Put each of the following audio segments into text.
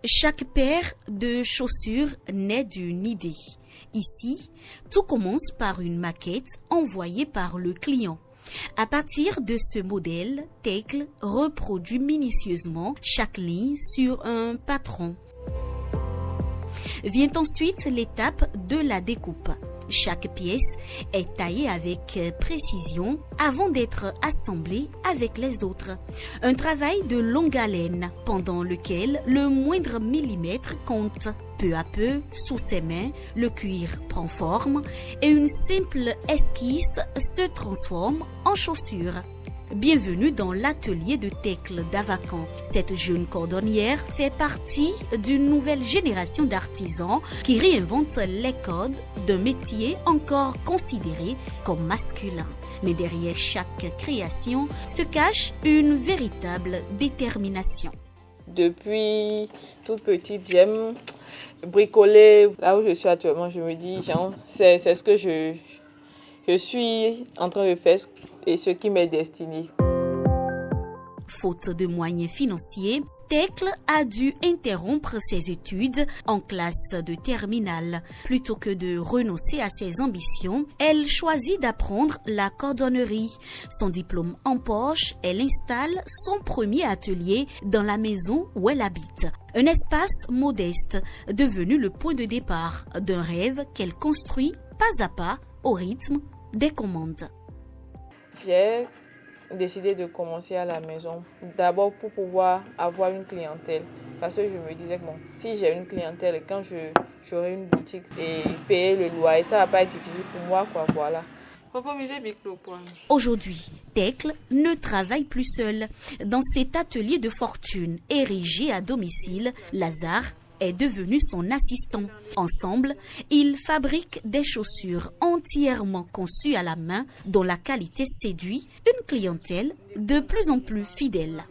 Chaque paire de chaussures naît d'une idée. Ici, tout commence par une maquette envoyée par le client. À partir de ce modèle, Tekle reproduit minutieusement chaque ligne sur un patron. Vient ensuite l'étape de la découpe. Chaque pièce est taillée avec précision avant d'être assemblée avec les autres. Un travail de longue haleine pendant lequel le moindre millimètre compte. Peu à peu, sous ses mains, le cuir prend forme et une simple esquisse se transforme en chaussure. Bienvenue dans l'atelier de Tekle d'Avacan. Cette jeune cordonnière fait partie d'une nouvelle génération d'artisans qui réinventent les codes d'un métier encore considéré comme masculin. Mais derrière chaque création se cache une véritable détermination. Depuis toute petite, j'aime bricoler. Là où je suis actuellement, je me dis, c'est ce que je suis en train de faire et ce qui m'est destiné. Faute de moyens financiers, Tekle a dû interrompre ses études en classe de terminale. Plutôt que de renoncer à ses ambitions, elle choisit d'apprendre la cordonnerie. Son diplôme en poche, elle installe son premier atelier dans la maison où elle habite. Un espace modeste, devenu le point de départ d'un rêve qu'elle construit pas à pas au rythme des commandes. J'ai décidé de commencer à la maison, d'abord pour pouvoir avoir une clientèle. Parce que je me disais que si j'ai une clientèle, quand j'aurai une boutique et payer le loyer, ça va pas être difficile pour moi, voilà. Aujourd'hui, Tekle ne travaille plus seul. Dans cet atelier de fortune érigé à domicile, Lazare est devenu son assistant. Ensemble, ils fabriquent des chaussures entièrement conçues à la main dont la qualité séduit une clientèle de plus en plus fidèle.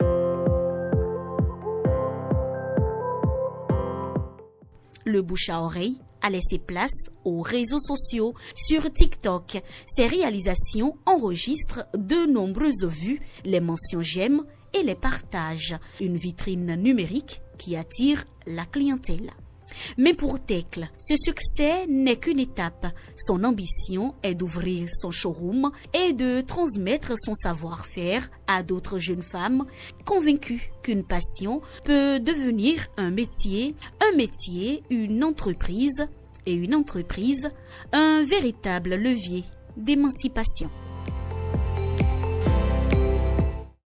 Le bouche à oreille a laissé place aux réseaux sociaux. Sur TikTok, ses réalisations enregistrent de nombreuses vues, les mentions j'aime et les partages. Une vitrine numérique qui attire la clientèle. Mais pour Tekle, ce succès n'est qu'une étape. Son ambition est d'ouvrir son showroom et de transmettre son savoir-faire à d'autres jeunes femmes convaincues qu'une passion peut devenir un métier, une entreprise et une entreprise, un véritable levier d'émancipation.